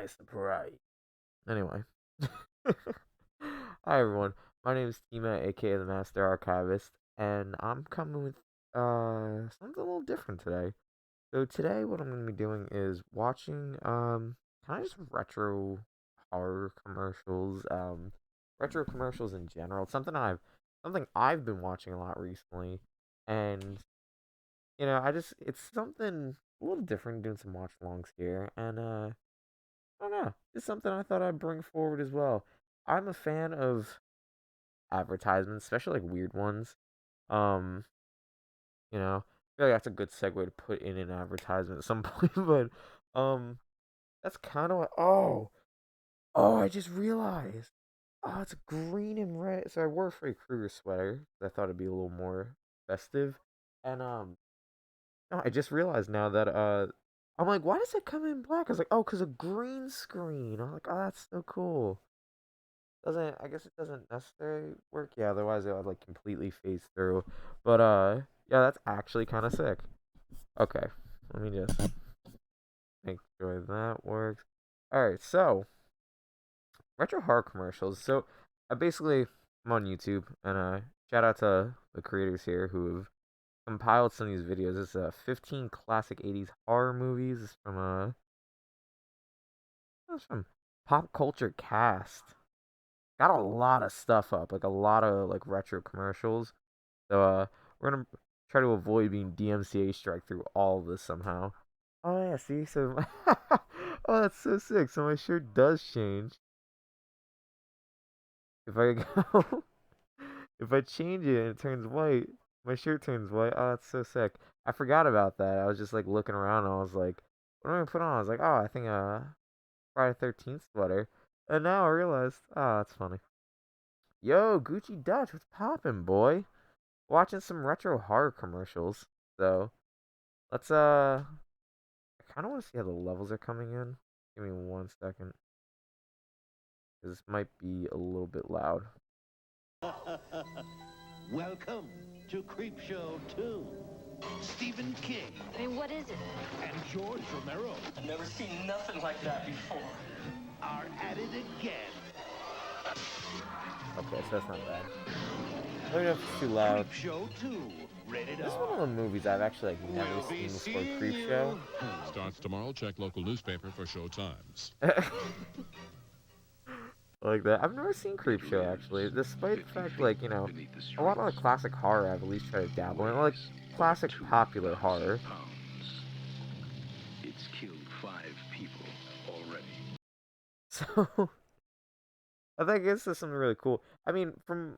Surprise. Anyway. Hi everyone. My name is Tima, aka the Master Archivist, and I'm coming with something a little different today. So today what I'm gonna be doing is watching kind of just retro horror commercials, retro commercials in general. Something I've been watching a lot recently, and I just it's something a little different doing some watch alongs here, and I don't know. It's something I thought I'd bring forward as well. I'm a fan of advertisements, especially like weird ones. Um, I feel like that's a good segue to put in an advertisement at some point, but that's kind of what. Oh, I just realized. Oh, it's green and red. So I wore a Freddy Krueger sweater. I thought it'd be a little more festive, and no, I just realized now that I'm like, why does it come in black? I was like, oh, cause a green screen. I'm like, oh, that's so cool. Doesn't I guess it doesn't necessarily work. Yeah, otherwise it would like completely phase through. But yeah, that's actually kind of sick. Okay, let me just make sure that works. All right, so retro horror commercials. So I basically I'm on YouTube and shout out to the creators here who have compiled some of these videos. It's 15 classic 80s horror movies. It's from Pop Culture Cast. Got a lot of stuff up, like a lot of like retro commercials. So we're gonna try to avoid being DMCA strike through all of this somehow. Oh yeah, see, so oh that's so sick. So my shirt does change if I go if I change it and it turns white. My shirt turns white. Oh, that's so sick. I forgot about that. I was just like looking around and I was like, what am I gonna put on? I was like, oh, I think Friday 13th sweater. And now I realized, oh, that's funny. Yo, Gucci Dutch, what's poppin', boy? Watching some retro horror commercials. So let's I kind of want to see how the levels are coming in. Give me 1 second, because this might be a little bit loud. Welcome to Creepshow 2. Stephen King I mean, what is it? and George Romero I've never seen nothing like that before. are at it again. Okay, so that's not bad. Let me know if it's too loud. Creepshow 2. Rated This is one of R. the movies I've actually like never We'll be seen before seeing Creepshow. you. Starts tomorrow. Check local newspaper for show times. Like that. I've never seen Creepshow actually, despite the fact like a lot of the classic horror I've at least tried to dabble in, like classic popular horror. It's killed 5 people already. So I think this is something really cool. I mean, from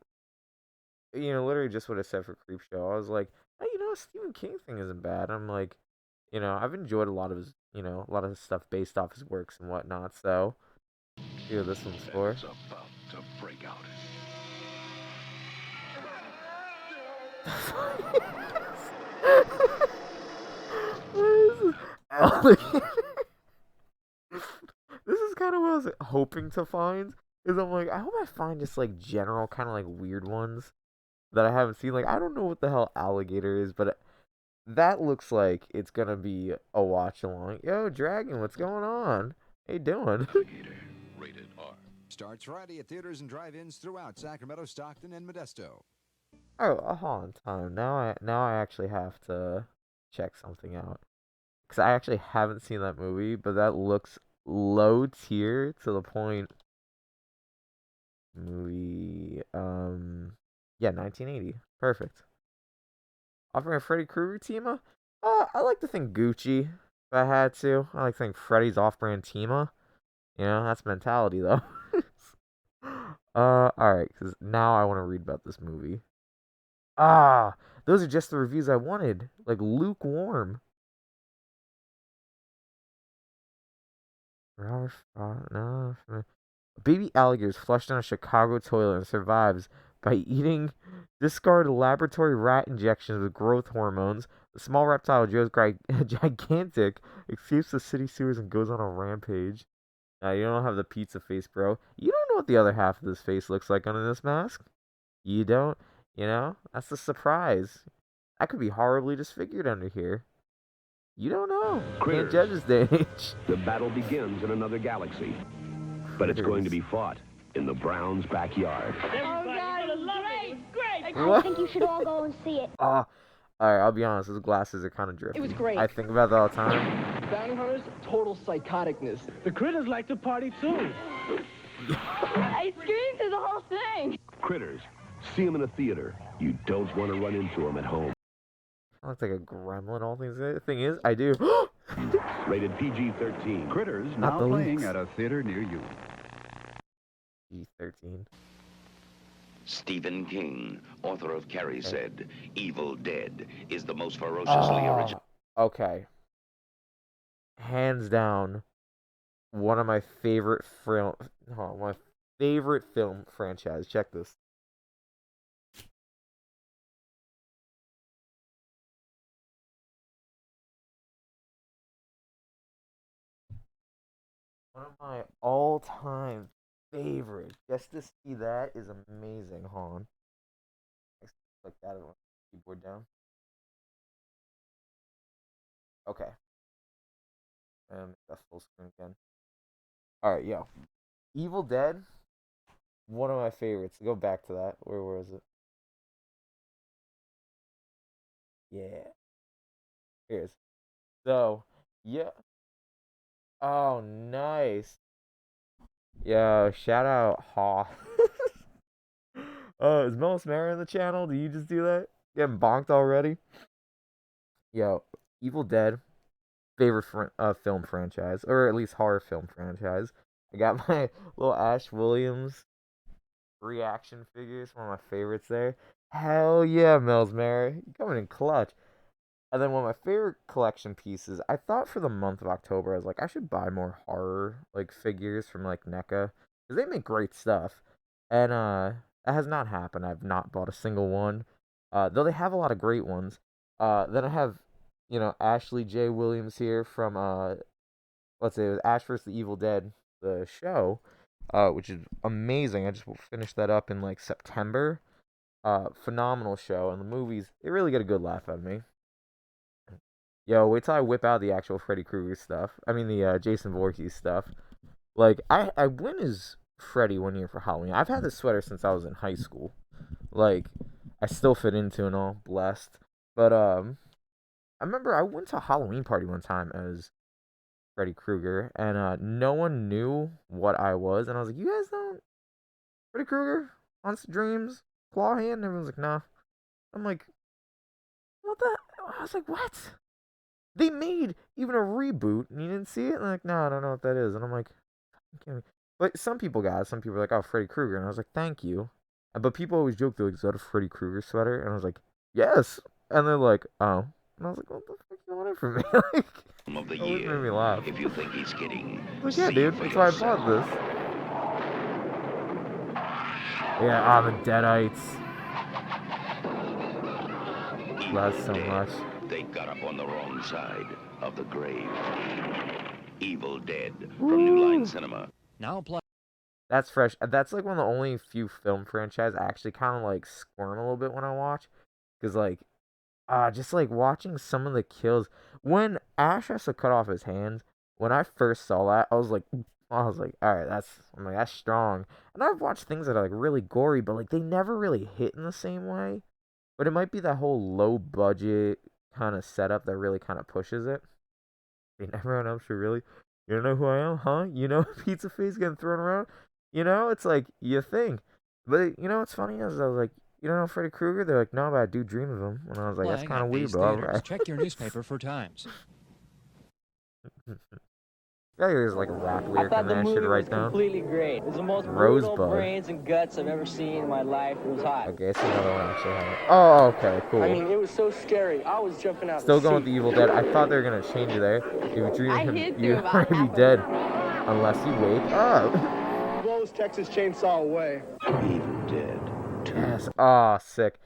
literally just what I said for Creepshow, I was like, hey, Stephen King thing isn't bad. I'm like, I've enjoyed a lot of his, a lot of his stuff based off his works and whatnot. So, see what this one's for. It's about to break out. What is this? This is kind of what I was hoping to find. Is I'm like, I hope I find just like general kind of like weird ones that I haven't seen. Like, I don't know what the hell alligator is, but that looks like it's gonna be a watch along. Yo, Dragon, what's going on? How you doing? Alligator. Rated R. Starts Friday at theaters and drive-ins throughout Sacramento, Stockton, and Modesto. Oh, hold on, time. Now I actually have to check something out because I actually haven't seen that movie, but that looks low tier to the point. Movie, yeah, 1980, perfect. Offering a Freddy Krueger team. I like to think Gucci. If I had to, I like to think Freddy's off-brand Tima. That's mentality though. All right, because now I want to read about this movie. Ah, those are just the reviews I wanted. Like lukewarm. No. A baby alligator is flushed down a Chicago toilet and survives by eating discarded laboratory rat injections with growth hormones. The small reptile Joe's gigantic, escapes the city sewers and goes on a rampage. Now, you don't have the pizza face, bro. You don't know what the other half of this face looks like under this mask. You don't, That's the surprise. I could be horribly disfigured under here. You don't know. Can't Critters. judge this day and age. The battle begins in another galaxy, but it's going to be fought in the Browns' backyard. Oh, God, it was great. What? I think you should all go and see it. Alright, I'll be honest, those glasses are kind of drifty. It was great. I think about that all the time. Bounty hunters, total psychoticness. The critters like to party too. I screamed through the whole thing. Critters. See them in a theater. You don't want to run into them at home. I look like a gremlin, all things. The thing is, I do. Rated PG-13. Critters Not now the playing leaks. at a theater near you. G13. Stephen King, author of Carrie, said, Evil Dead is the most ferociously original. Okay. Hands down, one of my favorite film franchise. Check this. One of my all-time favorite. Just to see that is amazing. Hold on. Click that on the keyboard down. Okay. And that's full screen again. Alright, yo. Evil Dead. One of my favorites. Go back to that. Where was it? Yeah. Here's. So, yeah. Oh, nice. Yo, shout out Haw. Oh, is Mellis Mara in the channel? Did you just do that? Getting bonked already? Yo, Evil Dead, favorite film franchise, or at least horror film franchise. I got my little Ash Williams reaction figures, one of my favorites there. Hell yeah, Mellis Mara. You coming in clutch. And then one of my favorite collection pieces, I thought for the month of October, I was like, I should buy more horror like figures from like NECA, because they make great stuff. And that has not happened. I've not bought a single one. Though they have a lot of great ones. Then I have, Ashley J. Williams here from let's say it was Ash vs. the Evil Dead, the show, which is amazing. I just finished that up in like September. Phenomenal show, and the movies, they really get a good laugh out of me. Yo, wait till I whip out the actual Freddy Krueger stuff. I mean, the Jason Voorhees stuff. Like, I went as Freddy one year for Halloween. I've had this sweater since I was in high school. Like, I still fit into and all, blessed. But, I remember I went to a Halloween party one time as Freddy Krueger, and no one knew what I was. And I was like, you guys don't? Freddy Krueger? Haunts of Dreams? Claw Hand? And everyone's like, nah. I'm like, what the? I was like, what? They made even a reboot, and you didn't see it? And I'm like, no, I don't know what that is. And I'm like, okay. But some people got it. Some people were like, oh, Freddy Krueger. And I was like, thank you. But people always joke, they're like, is that a Freddy Krueger sweater? And I was like, yes. And they're like, oh. And I was like, what the fuck you wanted from me? Like, Of the it always year. made me laugh. If you think he's kidding, Like, yeah, see dude, for that's why I yourself. bought this. Yeah, the Deadites. Love so Dead. much. They got up on the wrong side of the grave. Evil Dead Woo. from New Line Cinema. Now play. That's fresh. That's like one of the only few film franchises I actually kind of like squirm a little bit when I watch. Because, like, just like watching some of the kills. When Ash has to cut off his hands, when I first saw that, I was like, all right, that's strong. And I've watched things that are like really gory, but like they never really hit in the same way. But it might be that whole low budget kind of setup that really kind of pushes it. Everyone else should really, you don't know who I am, huh? You know, pizza face getting thrown around. It's like you think. But what's funny is I was like, you don't know Freddy Krueger? They're like, no, but I do dream of him. And I was like, that's kind of weird, but alright. Check your newspaper for times. Yeah, there's like a rap I lyric in thought the there I should movie was write down. completely great. It was the most brutal Rosebud. brains and guts I've ever seen in my life. It was hot. Okay, it's another one actually. Oh, okay, cool. I mean, it was so scary. I was jumping out. Still the going with the seat. Evil Dead. I thought they were gonna change it there. If you dream I of him, hid you through about already half of dead. it. Unless you wake up. Blows Texas Chainsaw away. Evil Dead 2. Yes. Oh, sick.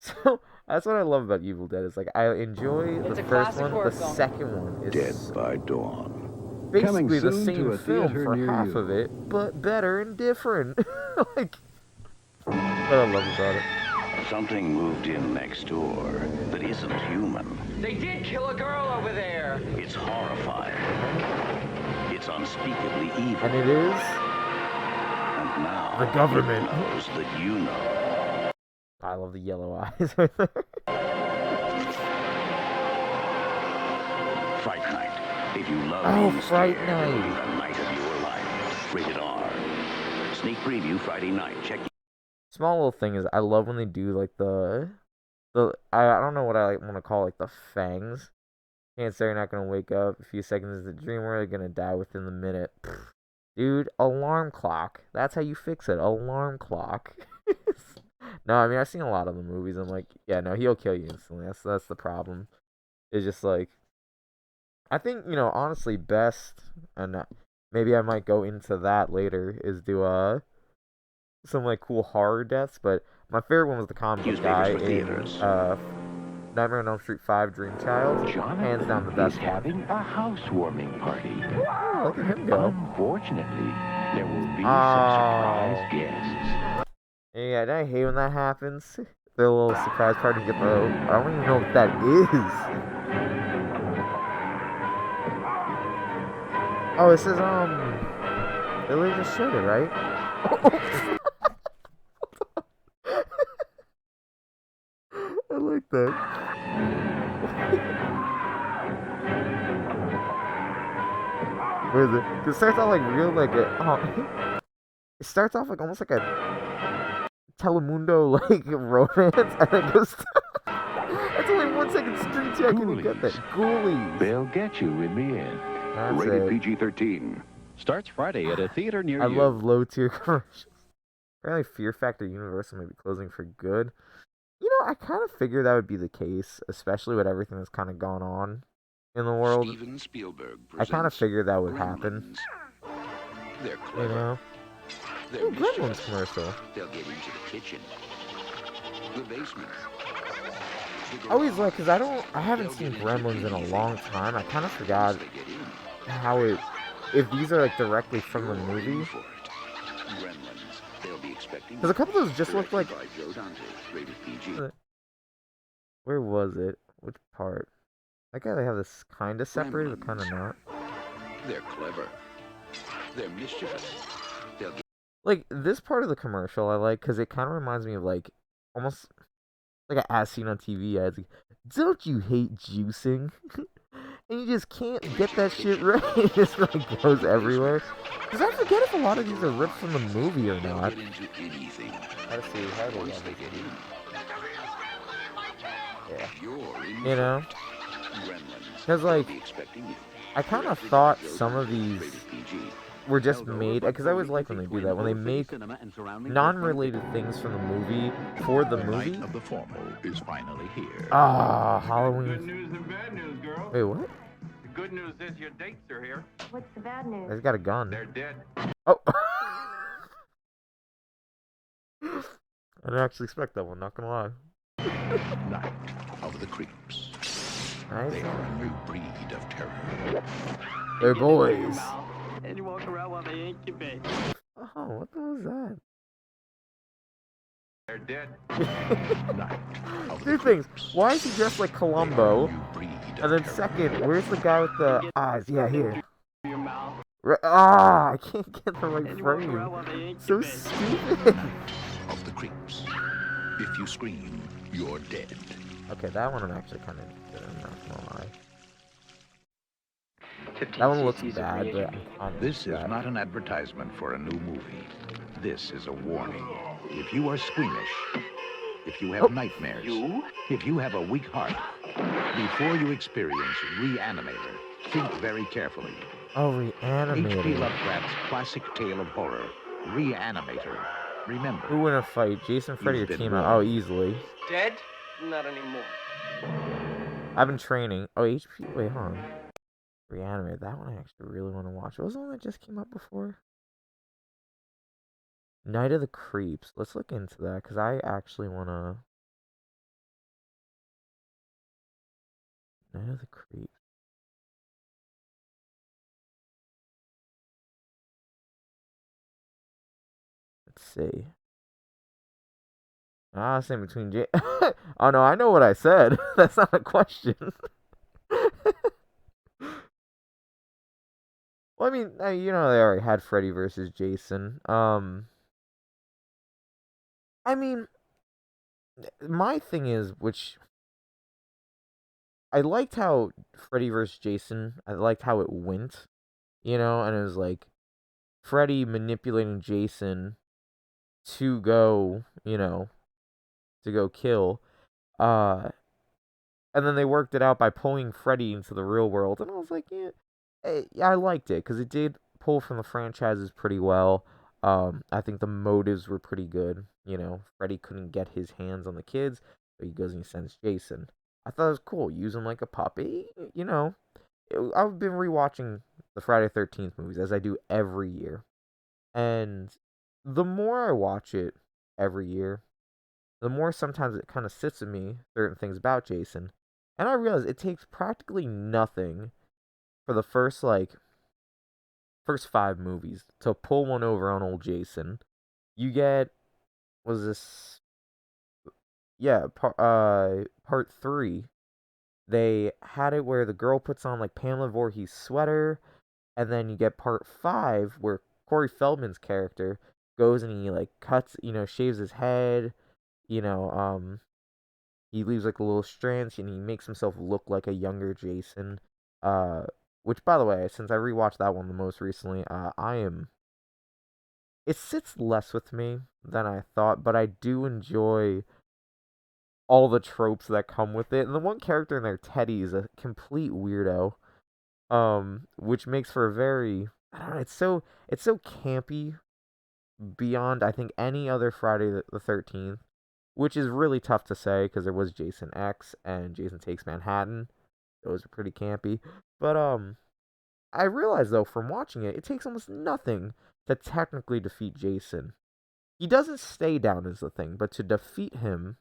So that's what I love about Evil Dead. Is like I enjoy It's the a first classic one. horror The film. second one is Dead by Dawn. basically the soon to same a film theater for near half you. of it, but better and different. Like, what I love about it. Something moved in next door that isn't human. They did kill a girl over there. It's horrifying. It's unspeakably evil. And it is And now the government. it knows that you know. I love the yellow eyes right there. Fright Night. If you love being Fright scared, it'll be Night. the night of your life. Rated R. Sneak preview Friday night. Check. Small little thing is I love when they do like the I don't know what I want to call like the fangs. Can't say you're not gonna wake up. A few seconds is the dream where you're gonna die within the minute. Pfft. Dude, alarm clock. That's how you fix it. Alarm clock. No, I mean I've seen a lot of the movies. I'm like, yeah, no, he'll kill you instantly. That's the problem. It's just like I think honestly best, and maybe I might go into that later. Is do some like cool horror deaths, but my favorite one was the comic guy in Nightmare on Elm Street 5 Dream Child. Hands down the best one. Having a housewarming party. Oh, look at him go. Unfortunately, there will be some surprise guests. Yeah, and I hate when that happens. The little surprise party get the I don't even know what that is. Oh, it says Billy just showed it, right? I like that. Where is it? 'Cause it starts out like real, like it starts off like almost like a Telemundo like romance, and then goes. That's only 1 second screen too. I couldn't even get that. Ghoulies. They'll get you in the end. That's Rated it. PG-13. Starts Friday at a theater near I you. love low tier commercials. Apparently, Fear Factor Universal may be closing for good. I kind of figured that would be the case, especially with everything that's kind of gone on in the world. Steven Spielberg I kind of figured that would happen. Gremlins. They're clever. They're Ooh, Gremlins mischievous. commercial. They'll get into the kitchen, the basement. I always like, because I haven't seen Gremlins in a long time. I kind of forgot how if these are like directly from the movie. Because a couple of those just looked like. Where was it? Which part? I guess they have this kind of separated, but kind of not. They're clever. They're mischievous. They'll get Like this part of the commercial, I like because it kind of reminds me of like almost like an as seen on TV ads. Like, don't you hate juicing? And you just can't get that shit right. It just like goes everywhere. Because I forget if a lot of these are ripped from the movie or not. into anything. Let's see how do Once they get in, Yeah. you're in. Because Gremlins. like They'll be expecting you. I kind of thought some of these were just made because I always like when they do that when they make non-related things from the movie for the movie. Night of the formal is finally here. Halloween. Good news and bad news, girl. Wait, what? The good news is your dates are here. What's the bad news? He's got a gun. They're dead. Oh. I didn't actually expect that one. Not gonna lie. Night of the creeps. Nice. They are a new breed of terror. They're boys. And you walk around while they incubate. Oh, what the hell was that? They're dead. Night of the Two things. creeps. Why is he dressed like Columbo? They are a new breed of And then terror. second, where's the guy with the eyes? Yeah, here. Your mouth. I can't get the right And you walk frame. around while they So incubate. stupid. Of the creeps. If you scream, you're dead. Okay, that one I'm actually kind of interested in, not gonna lie. That one looks bad, but I'm This is not an advertisement for a new movie. This is a warning. If you are squeamish, if you have nightmares, if you have a weak heart, before you experience Reanimator, think very carefully. Oh, H.P. Reanimator. Lovecraft's classic tale of horror, Reanimator. Remember, Who win a fight? Jason, Freddy, or You've been Team Out? warned. Oh, easily. Dead? Not anymore. I've been training. Oh, HP. Wait, hold on. Reanimator. That one I actually really want to watch. What was the one that just came up before? Night of the Creeps. Let's look into that because I actually want to. Night of the Creeps. Let's see. Same between Oh no, I know what I said. That's not a question. Well, I mean, you know, they already had Freddy versus Jason. I mean, my thing is, which I liked how Freddy versus Jason. I liked how it went, you know, and it was like Freddy manipulating Jason to go, you know, to go kill. Uh, and then they worked it out by pulling Freddy into the real world, and I was like, yeah, I liked it because it did pull from the franchises pretty well. I think the motives were pretty good. You know, Freddy couldn't get his hands on the kids, but he goes and he sends Jason. I thought it was cool. Use him like a puppy. You know, I've been rewatching the Friday 13th movies as I do every year, and the more I watch it every year, the more sometimes it kind of sits with me certain things about Jason. And I realize it takes practically nothing for the first five movies to pull one over on old Jason. You get was this yeah, part 3. They had it where the girl puts on like Pamela Voorhees' sweater, and then you get part 5 where Corey Feldman's character goes and he like cuts, you know, shaves his head, you know, he leaves like a little strands and he makes himself look like a younger Jason. Uh, which by the way, since I rewatched that one the most recently, it sits less with me than I thought, but I do enjoy all the tropes that come with it. And the one character in there, Teddy, is a complete weirdo. Which makes for a very, I don't know, it's so campy beyond I think any other Friday the 13th, which is really tough to say because there was Jason X and Jason Takes Manhattan. Those are pretty campy. But I realized though from watching it, it takes almost nothing to technically defeat Jason. He doesn't stay down as the thing, but to defeat him,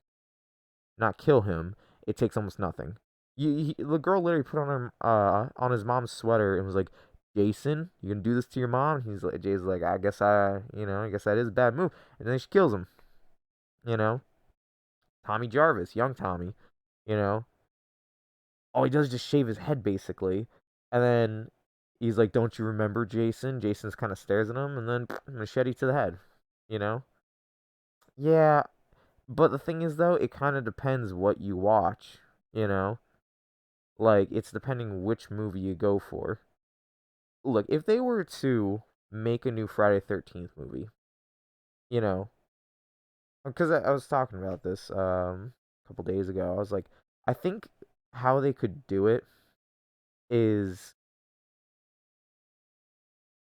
not kill him, it takes almost nothing. The girl literally put on his mom's sweater and was like, "Jason, you gonna do this to your mom?" Jason's like, I guess that is a bad move." And then she kills him. You know, Tommy Jarvis, young Tommy. You know, all he does is just shave his head basically, and then he's like, "Don't you remember, Jason?" Jason's kind of stares at him, and then machete to the head. You know, yeah. But the thing is, though, it kind of depends what you watch. You know, like it's depending which movie you go for. Look, if they were to make a new Friday 13th movie, you know, because I was talking about this a couple days ago, I was like, I think how they could do it is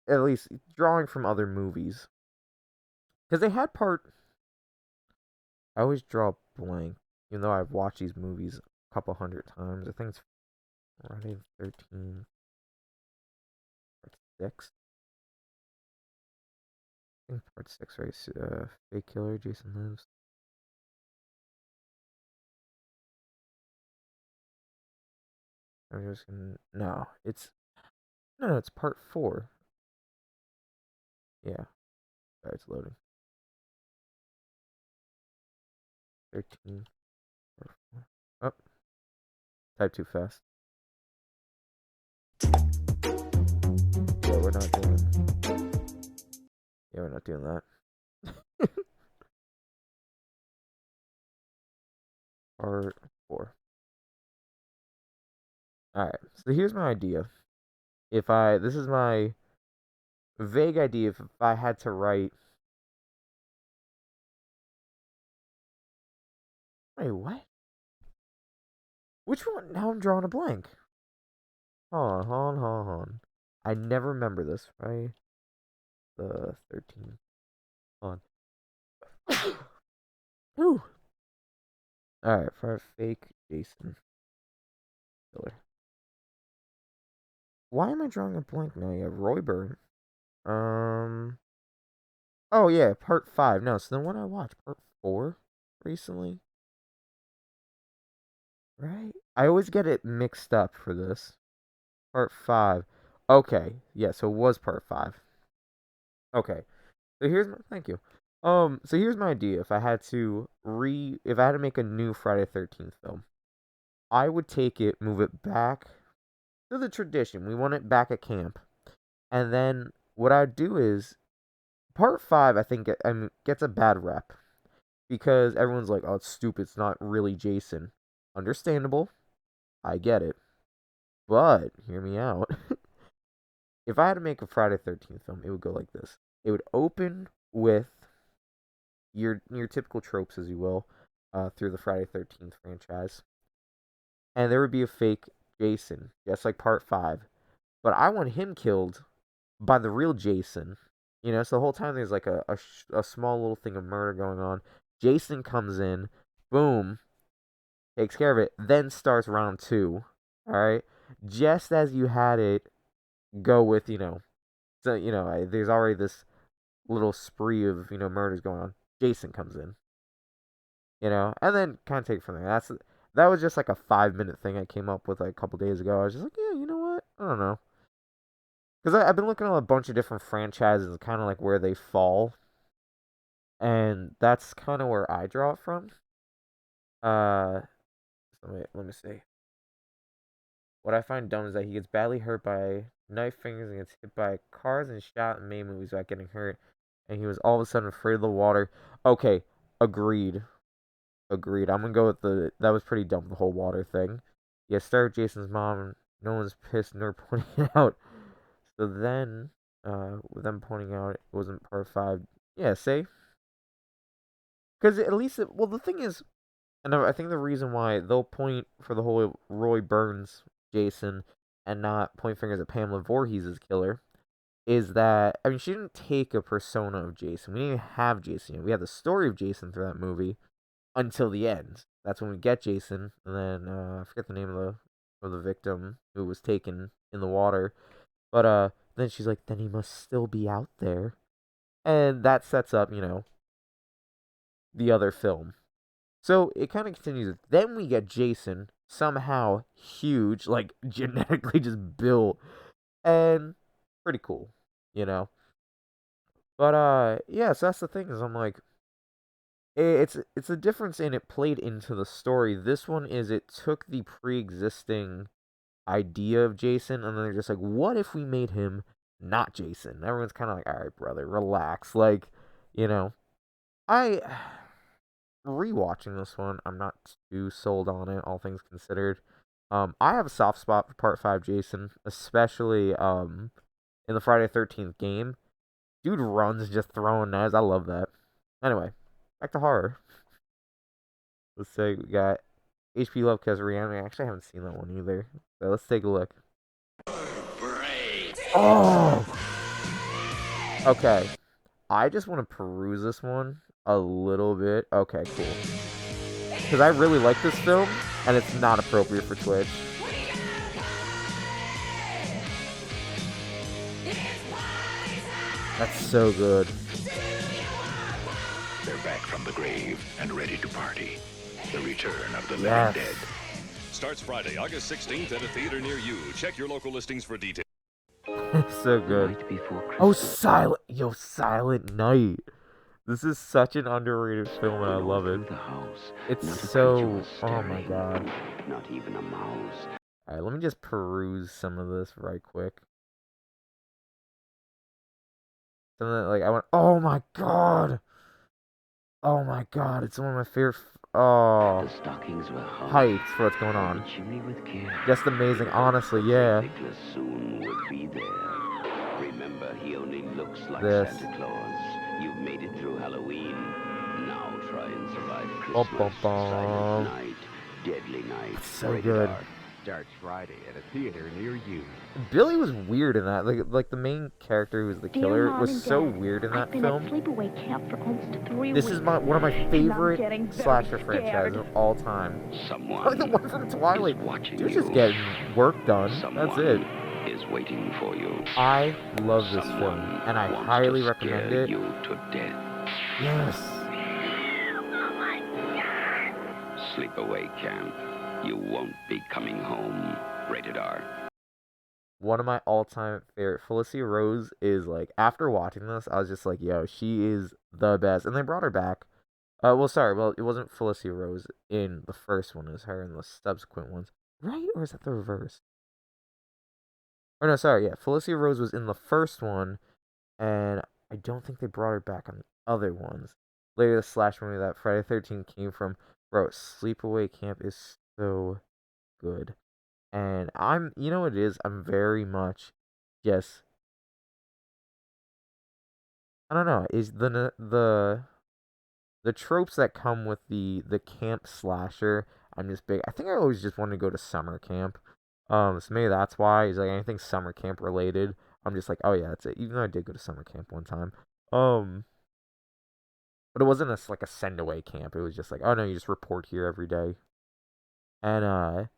at least drawing from other movies. Because they had part. I always draw a blank, even though I've watched these movies a couple hundred times. I think it's Friday the 13th, part 6. I think part 6, right? Fake Killer, Jason Lives. I'm just gonna. No, it's. No, it's part 4. Yeah. Sorry, it's loading. 13. Part 4. Oh, type too fast. Yeah, we're not doing. Yeah, we're not doing that. Part 4. Alright, so here's my idea. This is my vague idea if I had to write. Wait, what? Which one? Now I'm drawing a blank. Hold on. I never remember this, right? The 13th. Hold on. Ooh. Alright, for a fake Jason killer. Why am I drawing a blank now? You have Roy Byrne. Um. Oh yeah, part 5. No, so the one I watched, part 4, recently. Right? I always get it mixed up for this. Part 5. Okay, yeah, so it was part 5. Okay, so thank you. So here's my idea. If I had to make a new Friday 13th film, I would take it, move it back to the tradition. We want it back at camp. And then what I'd do is part 5, I think, gets a bad rep because everyone's like, "Oh, it's stupid. It's not really Jason." Understandable. I get it. But hear me out. If I had to make a Friday 13th film, it would go like this. It would open with your typical tropes, as you will, through the Friday 13th franchise. And there would be a fake Jason, just like part 5. But I want him killed by the real Jason. So the whole time there's like a small little thing of murder going on. Jason comes in, boom, takes care of it, then starts round 2. All right? Just as you had it go with, there's already this little spree of, murders going on. Jason comes in, and then kind of take it from there. That was just like a 5-minute thing I came up with like a couple days ago. I was just like, yeah, you know what? I don't know. Because I've been looking at a bunch of different franchises, kind of like where they fall, and that's kind of where I draw it from. Uh, so wait, let me see. What I find dumb is that he gets badly hurt by knife fingers and gets hit by cars and shot in May movies without getting hurt, and he was all of a sudden afraid of the water. Okay, agreed. Agreed. I'm gonna go with that was pretty dumb, the whole water thing. Yeah, start with Jason's mom. No one's pissed nor pointing it out. So then, with them pointing out it wasn't part 5. Yeah, say. Because at least, well, the thing is, and I think the reason why they'll point for the whole Roy Burns Jason and not point fingers at Pamela Voorhees' killer is that, I mean, she didn't take a persona of Jason. We didn't even have Jason yet. We had the story of Jason through that movie until the end. That's when we get Jason, and then I forget the name of the victim who was taken in the water. But then she's like, then he must still be out there, and that sets up, the other film. So it kind of continues. Then we get Jason, somehow huge, like genetically just built, and pretty cool, you know. But yeah. So that's the thing is, I'm like, it's a difference in it played into the story. This one is it took the pre-existing idea of Jason, and then they're just like, what if we made him not Jason? Everyone's kind of like, all right, brother, relax. Like, you know, I rewatching this one, I'm not too sold on it, all things considered. I have a soft spot for Part 5 Jason, especially in the Friday 13th game. Dude runs just throwing knives. I love that. Anyway, back to horror. Let's say we got HP Lovecast Reanimate. Actually, I haven't seen that one either. So let's take a look. Oh! Okay. I just want to peruse this one a little bit. Okay, cool. Because I really like this film, and it's not appropriate for Twitch. That's so good. They're back from the grave and ready to party. The return of the living dead. Starts Friday, August 16th at a theater near you. Check your local listings for details. So good. Oh, Silent Night. This is such an underrated film, and I love it. It's so. Oh my god. Not even a mouse. Alright, let me just peruse some of this right quick. Something like I went. Oh my god. Oh my god, it's one of my favorite. Oh. The stockings were Heights for what's going on. Just amazing, honestly, yeah. Nicholas soon would be there. Remember, he only looks like This. Santa Claus. You've made it through Halloween. Now try and survive Christmas. Silent Night, Deadly Night. It's so good. Starts Friday at a theater near you. Billy was weird in that. Like the main character who was the killer was so weird in that film. I've been at sleepaway camp for almost 3 This weeks. is one of my favorite getting slasher very franchises of all time. Someone Like the one from Twilight. is watching Dude's you. just getting work done. Someone That's it. is waiting for you. I love this film, Someone and I wants highly to recommend scare it. you to death. Yes. Sleepaway camp. You won't be coming home. Rated R. one of my all-time favorite. Felicity Rose is like, after watching this, I was just like, yo, she is the best. And they brought her back. Well, sorry, well, it wasn't Felicity Rose in the first one, it was her in the subsequent ones. Right? Or is that the reverse? Or no, sorry, yeah, Felicity Rose was in the first one, and I don't think they brought her back on the other ones. Later, the slash movie that Friday 13 came from, bro, Sleepaway Camp is so good. And you know what it is? I'm very much just, I don't know, is the tropes that come with the camp slasher. I'm just big. I think I always just wanted to go to summer camp. So maybe that's why. Is like anything summer camp related. I'm just like, oh yeah, that's it. Even though I did go to summer camp one time. But it wasn't like a send away camp. It was just like, oh no, you just report here every day. And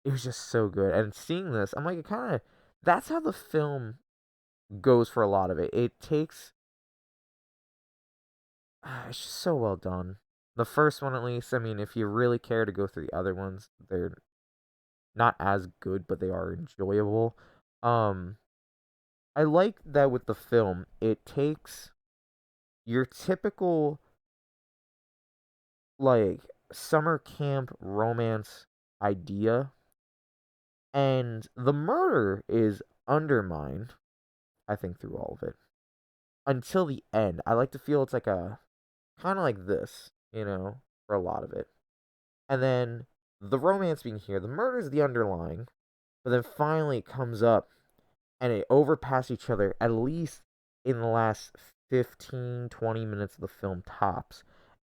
it was just so good. And seeing this, I'm like, it kind of, that's how the film goes for a lot of it. It takes, it's just so well done. The first one, at least, I mean, if you really care to go through the other ones, they're not as good, but they are enjoyable. Um, I like that with the film, it takes your typical, like, summer camp romance idea, and the murder is undermined, I think, through all of it. Until the end. I like to feel it's like a, kind of like this, for a lot of it. And then the romance being here, the murder is the underlying, but then finally it comes up and it overpass each other at least in the last 15-20 minutes of the film tops.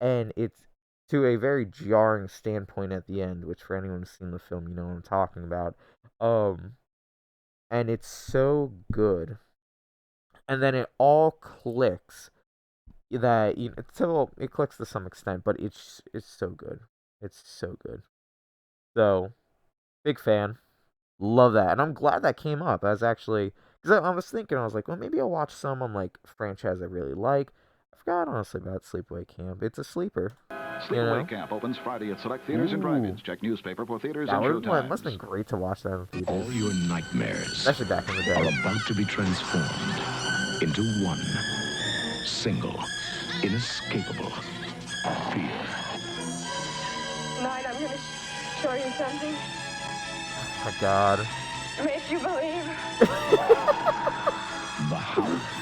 And it's to a very jarring standpoint at the end, which for anyone who's seen the film, you know what I'm talking about. And it's so good. And then it all clicks that it clicks to some extent, but it's so good. It's so good. So, big fan. Love that. And I'm glad that came up. I was actually, because I was thinking, I was like, well, maybe I'll watch some on like franchise I really like. I forgot honestly about Sleepaway Camp. It's a sleeper. Sleepaway Camp opens Friday at select theaters and drive-ins. Check newspaper for theaters and It showtimes. must have been great to watch that in theaters. All your nightmares, especially back in the day, are about to be transformed into one single, inescapable fear. Tonight I'm gonna show you something. Oh my God. Make you believe. The house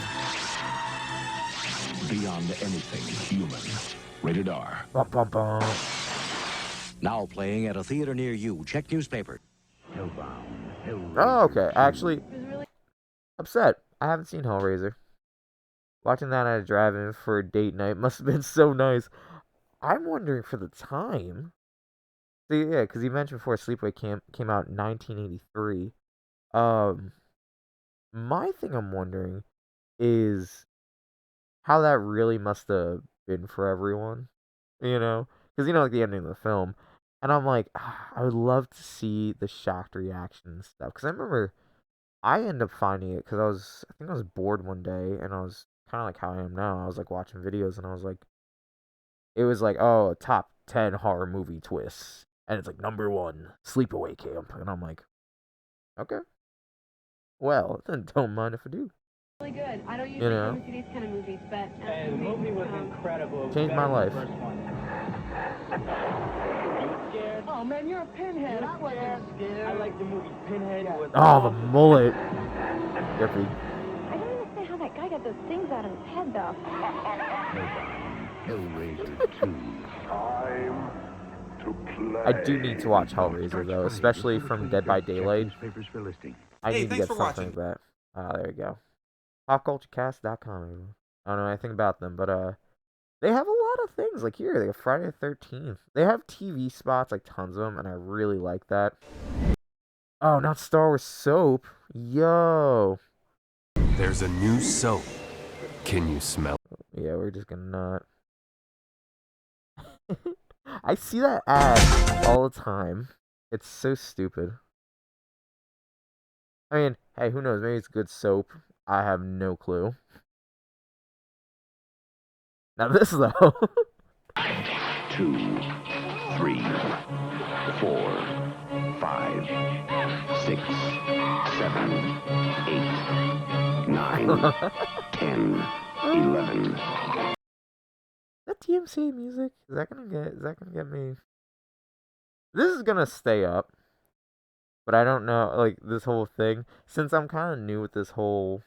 beyond anything human. Rated R. Bum, bum, bum. Now playing at a theater near you. Check newspaper. Oh, okay. Actually, upset. I haven't seen Hellraiser. Watching that at a drive-in for a date night must have been so nice. I'm wondering for the time. See, yeah, because you mentioned before Sleepaway Camp came out in 1983. My thing I'm wondering is how that really must have been for everyone, because like the ending of the film, and I'm like, I would love to see the shocked reaction and stuff, because I remember I ended up finding it because I think I was bored one day, and I was kind of like how I am now. I was like watching videos, and I was like, it was like, oh, top 10 horror movie twists, and it's like number 1, Sleepaway Camp, and I'm like, okay, well, then don't mind if I do. Really good. I don't usually come to see these kind of movies, but the movie was incredible. Changed my life. You scared? Oh man, you're a pinhead. I wasn't scared. I like the movie Pinhead. Was the mullet. Yippee. I don't understand how that guy got those things out of his head, though. Hellraiser 2. Time to play. I do need to watch Hellraiser though, especially from Dead by Daylight. I need to get something like that. There you go. PopCultureCast.com. I don't know anything about them, but they have a lot of things. Like here, they have Friday the 13th. They have TV spots, like tons of them, and I really like that. Oh, not Star Wars soap. Yo. There's a new soap. Can you smell it? Yeah, we're just gonna not. I see that ad all the time. It's so stupid. I mean, hey, who knows? Maybe it's good soap. I have no clue. Now this though. 2, 3, 4, 5, 6, 7, 8, 9, 10, 11. That TMC music, is that gonna get me? This is gonna stay up, but I don't know, like, this whole thing, since I'm kind of new with this whole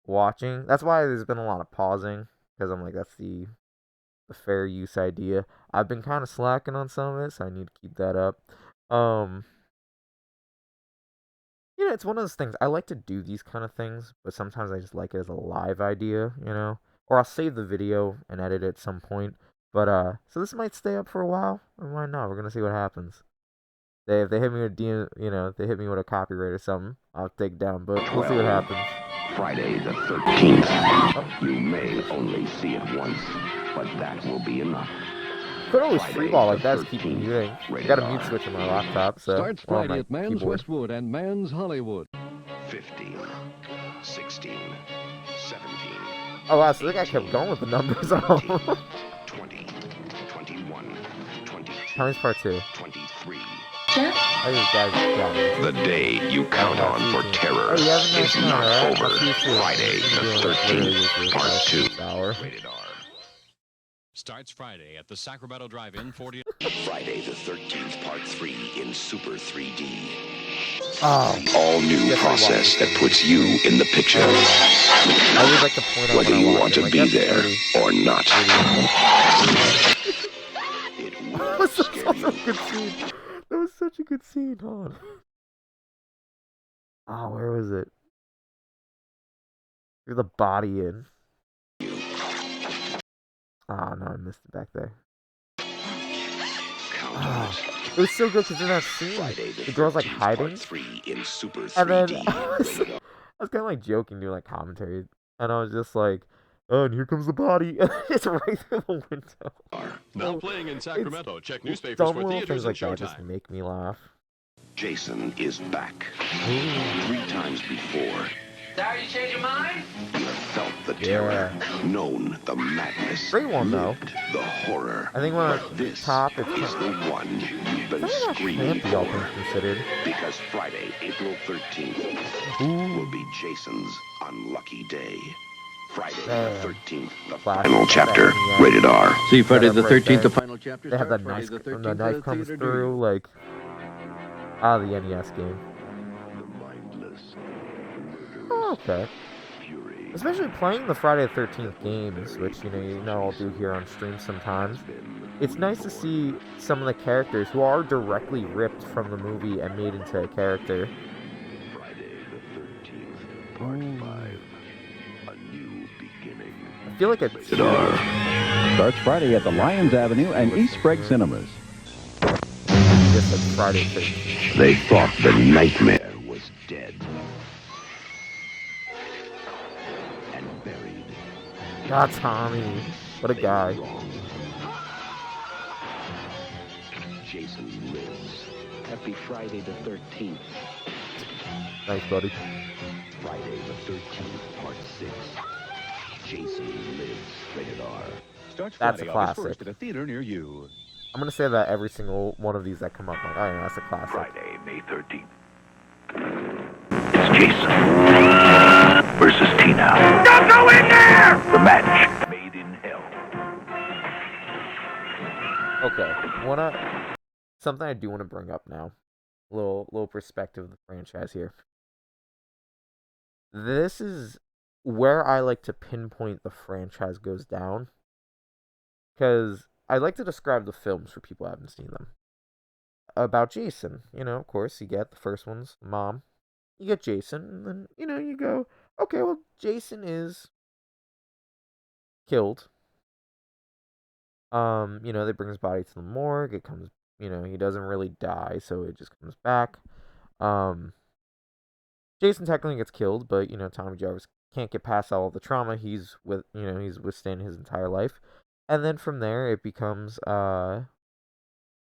watching. That's why there's been a lot of pausing, because I'm like, that's the fair use idea. I've been kind of slacking on some of it, so I need to keep that up. Um, it's one of those things. I like to do these kind of things, but sometimes I just like it as a live idea, or I'll save the video and edit it at some point. But so this might stay up for a while, or why not? We're gonna see what happens. If they hit me with if they hit me with a copyright or something, I'll take it down. But we'll see what happens. Friday the 13th. You may only see it once, but that will be enough. Could always freeball like that, just keep muting. I got a mute switch on my laptop, so starts Friday at Man's keyboard. Westwood and Man's Hollywood. 15, 16, 17. Oh wow, so the guy kept going with the numbers. 20, 21, 22. How many's part 2? 23. Oh, you guys got it. The day you count on for terror is not over. Friday the 13th, part 2. Rated R. Starts Friday at the Sacramento Drive-In 40. Friday the 13th, part 3 in Super 3D. Oh, the all-new process that puts you in the picture. I would like to point out whether you want to be there or not. That was such a good scene. That was such a good scene. Hold on. Oh, where was it? You're the body in. Oh no, I missed it back there. Oh, it was so good because in that scene, the girl's like hiding, and then I was kind of like joking, doing like commentary, and I was just like, "Oh, and here comes the body!" And it's right through the window. Now playing in Sacramento. Check newspapers dumb for little theaters things and like that just showtime. make me laugh. Jason is back. 3 times before. Sorry you changed your mind? You have felt the terror, known the madness, Great one though. lived the horror. I think when but this top is the one you've been screaming campy, all for. things considered. Because Friday, April 13th, will be Jason's unlucky day. Friday the 13th, the final chapter, rated R. See Friday the 13th, the final chapter. They have that knife, when the knife comes through, like, the NES game. Oh, okay. Especially playing the Friday the 13th games, which, I'll do here on stream sometimes. It's nice to see some of the characters who are directly ripped from the movie and made into a character. Friday the 13th, part 5. A new beginning. I feel like it's... Starts Friday at the Lyons Avenue and East Sprague Cinemas. Just like Friday 13th. They thought the nightmare was dead. And buried. God, Tommy. What a guy. Jason lives. Happy Friday the 13th. Thanks, buddy. Friday the 13th, part 6. Jason lives. Rated R. Starts That's Friday, a August classic. 1st at a theater near you. I'm gonna say that every single one of these that come up. Like, oh yeah, that's a classic. Friday, May 13th. It's Jason versus Tina. Don't go in there! The match made in hell. Okay, something I do want to bring up now. Little perspective of the franchise here. This is where I like to pinpoint the franchise goes down. Because I like to describe the films for people who haven't seen them. About Jason, of course, you get the first one's mom. You get Jason, and then, you go, okay, well, Jason is killed. They bring his body to the morgue. It comes, he doesn't really die, so it just comes back. Jason technically gets killed, but, Tommy Jarvis can't get past all the trauma he's withstanding his entire life. And then from there, it becomes,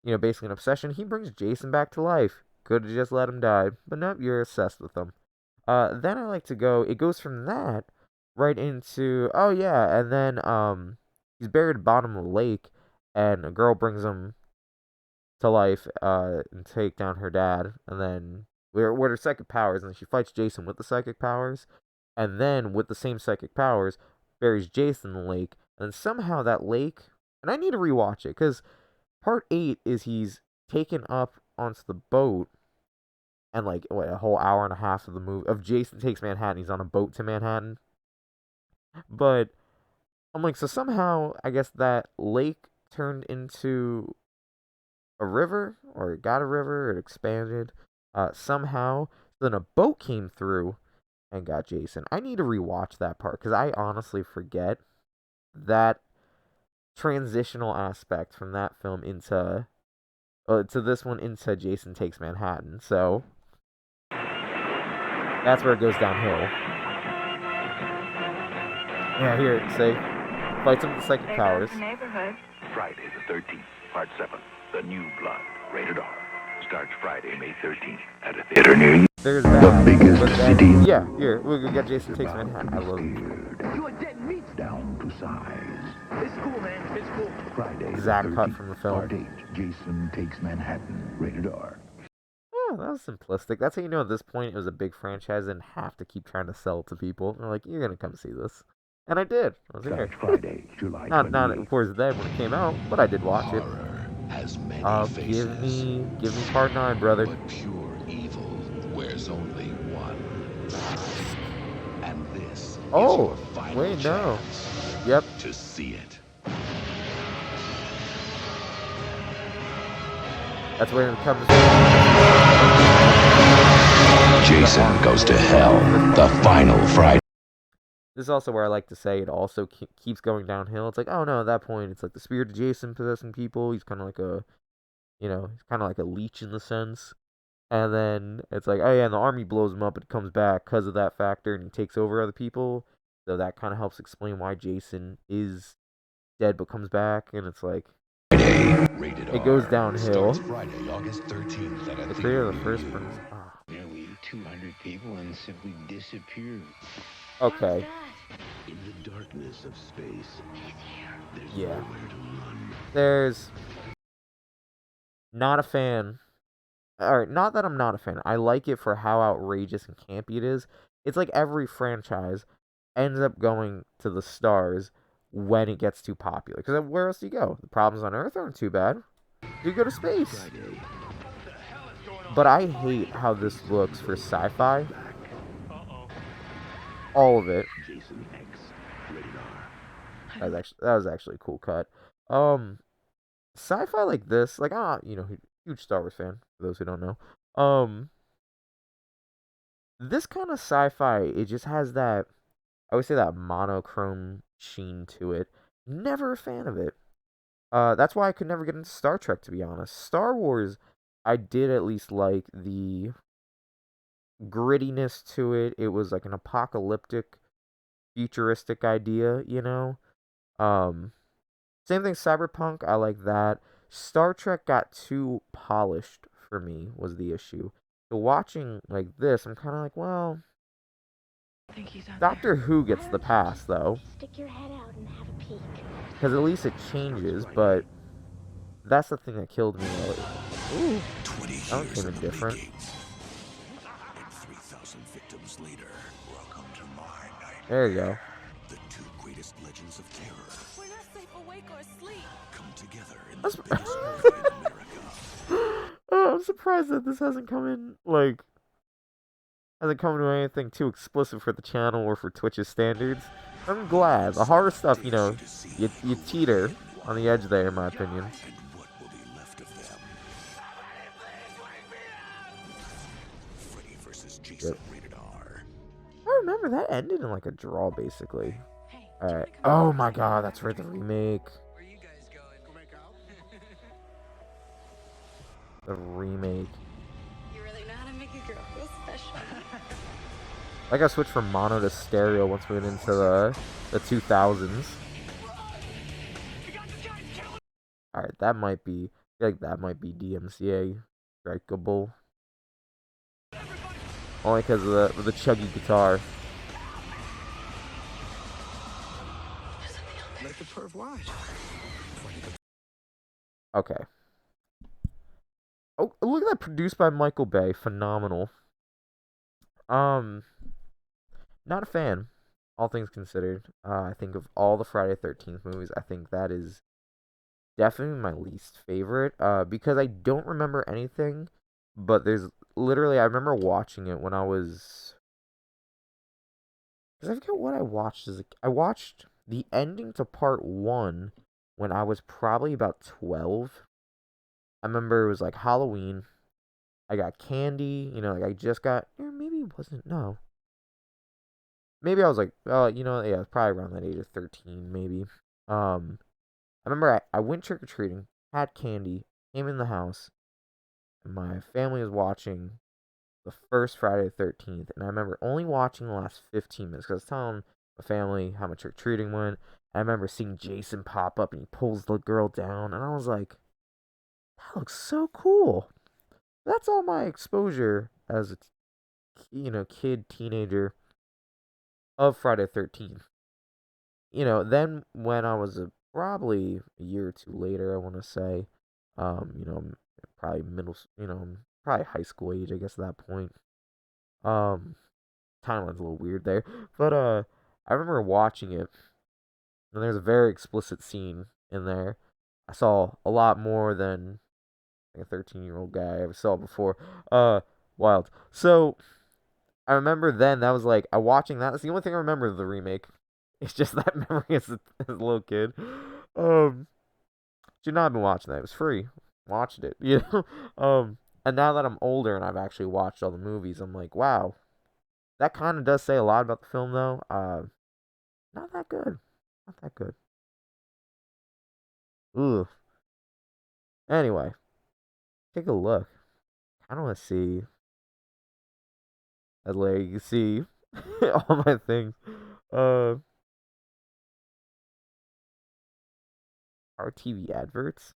basically an obsession. He brings Jason back to life. Could have just let him die, but nope, you're obsessed with him. Then I like to go, it goes from that right into, oh yeah, and then, he's buried at the bottom of the lake, and a girl brings him to life, and take down her dad, and then with her psychic powers, and she fights Jason with the psychic powers, and then with the same psychic powers, buries Jason in the lake, and somehow that lake, and I need to rewatch it, because part 8 is he's taken up onto the boat, and like, what, a whole hour and a half of the movie, of Jason Takes Manhattan, he's on a boat to Manhattan, but I'm like, so somehow, I guess that lake turned into a river, or it got a river, it expanded, somehow, then a boat came through, and got Jason. I need to rewatch that part because I honestly forget that transitional aspect from that film into to this one into Jason Takes Manhattan. So that's where it goes downhill. Yeah, here, say, fights him with the psychic powers. Friday the 13th, Part 7, The New Blood, rated R. Starts Friday, May 13th at a theater near you. There's that. The biggest city. Yeah, here, we got Jason Takes Manhattan. I love it. You a dead meat. Down to size. It's cool, man. It's cool. Friday exact cut from the film. Part 8, Jason Takes Manhattan, rated R. Oh, that was simplistic. That's how you know at this point it was a big franchise and have to keep trying to sell it to people. They're like, you're gonna come see this. And I did. I was here. Friday, July not of course then when it came out, but I did watch it. Has many give me part 9, brother. But pure evil wears only one mask. And this is your final wait, no. chance Yep. to see it. That's where it comes. Jason Goes to Hell, the final Friday. This is also where I like to say it also keeps going downhill. It's like, oh no, at that point, it's like the spirit of Jason possessing people. He's kind of like he's kind of like a leech in the sense. And then it's like, oh yeah, and the army blows him up, and it comes back because of that factor, and he takes over other people. So that kind of helps explain why Jason is dead but comes back, and it's like, it goes downhill. Friday, August 13th at a the theater creator of the near first you. person. Nearly 200 people and simply disappeared. Okay. In the darkness of space, there's Yeah. nowhere to run. There's not a fan. Alright, not that I'm not a fan. I like it for how outrageous and campy it is. It's like every franchise ends up going to the stars when it gets too popular. Because where else do you go? The problems on Earth aren't too bad. You go to space. But I hate how this looks for sci-fi. All of it. That was actually a cool cut. Sci-fi like this, like huge Star Wars fan, for those who don't know. This kind of sci-fi, it just has that, I would say, that monochrome sheen to it. Never a fan of it. That's why I could never get into Star Trek, to be honest. Star Wars, I did at least like the grittiness to it. It was like an apocalyptic, futuristic idea, you know? Same thing, Cyberpunk, I like that. Star Trek got too polished for me, was the issue. So watching like this, I'm kind of like, well, Doctor Who gets the pass, though. Stick your head out and have a peek. Because at least it changes, but that's the thing that killed me. Ooh, that one came in different. 3,000 victims later, welcome to my nightmare. There you go. The two greatest legends of terror. We're not safe awake or asleep. Come together in the biggest movie in America. I'm surprised that this hasn't come in, hasn't come to anything too explicit for the channel or for Twitch's standards. I'm glad. The horror stuff, you teeter on the edge there, in my opinion. And what will be left of them? Freddy vs. Jason, rated R. I remember that ended in like a draw, basically. Alright. Oh my god, that's right, the remake. The remake. You really know how to make a girl feel special. I got switched from mono to stereo once we went into the 2000s. Alright, that might be, I feel like that might be DMCA strikeable. Only because of the chuggy guitar. Let the perv watch. Okay. Oh, look at that, produced by Michael Bay. Phenomenal. Not a fan, all things considered. I think of all the Friday the 13th movies, I think that is definitely my least favorite. Because I don't remember anything, but there's literally I remember watching it when I was. Because I forget what I watched I watched the ending to part one when I was probably about 12. I remember it was like Halloween. I got candy, like I just got, maybe it wasn't, no. Maybe I was like, yeah, probably around that age of 13, maybe. I remember I went trick or treating, had candy, came in the house, and my family was watching the first Friday the 13th, and I remember only watching the last 15 minutes because I was telling my family how my trick or treating went. I remember seeing Jason pop up and he pulls the girl down, and I was like, that looks so cool. That's all my exposure as a kid, teenager of Friday the 13th. Then when I was probably a year or two later, I want to say, probably probably high school age, I guess at that point. Um, Timeline's a little weird there, but I remember watching it, and there's a very explicit scene in there. I saw a lot more than like a 13-year-old guy I ever saw before. Wild. So I remember then that was like I watching that. That's the only thing I remember of the remake. It's just that memory as a little kid. Um, should not have been watching that. It was free. Watched it, And now that I'm older and I've actually watched all the movies, I'm like, wow, that kind of does say a lot about the film, though. Not that good. Not that good. Ooh. Anyway, take a look. I don't want to see. Like you can see all my things. Uh, our TV adverts.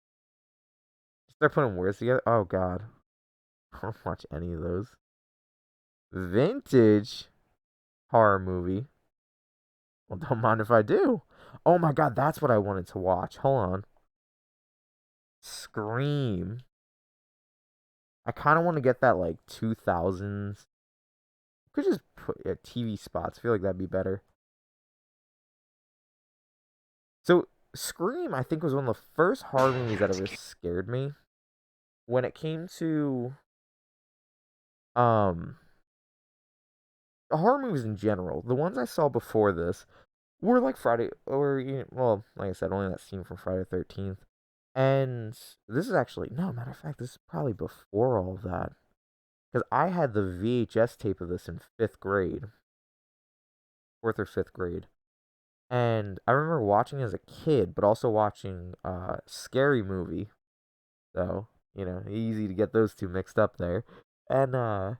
Start putting words together. Oh God, I don't watch any of those. Vintage horror movie. Well, don't mind if I do. Oh my God, that's what I wanted to watch. Hold on. Scream. I kind of want to get that like 2000s. Could just put TV spots. I feel like that'd be better. So Scream, I think, was one of the first horror movies that ever scared me. When it came to um horror movies in general, the ones I saw before this were like Friday, or well, like I said, only that scene from Friday the 13th. And this is actually no matter of fact, this is probably before all of that, because I had the VHS tape of this in 5th grade, 4th or 5th grade. And I remember watching as a kid, but also watching Scary Movie. So, easy to get those two mixed up there. And I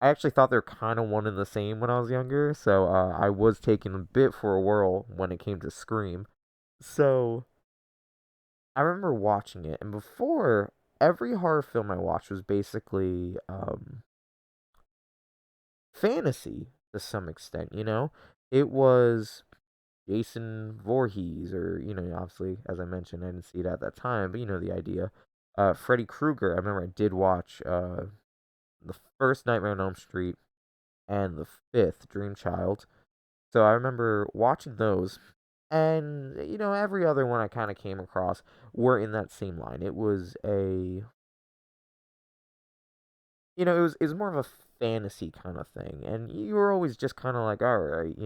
actually thought they were kind of one and the same when I was younger. So I was taken a bit for a whirl when it came to Scream. So I remember watching it. And before, every horror film I watched was basically fantasy to some extent. It was Jason Voorhees, or obviously, as I mentioned, I didn't see it at that time, but the idea. Freddy Krueger. I remember I did watch the first Nightmare on Elm Street and the fifth Dream Child. So I remember watching those, and every other one I kind of came across were in that same line. It was it was more of a fantasy kind of thing, and you were always just kind of like, all right,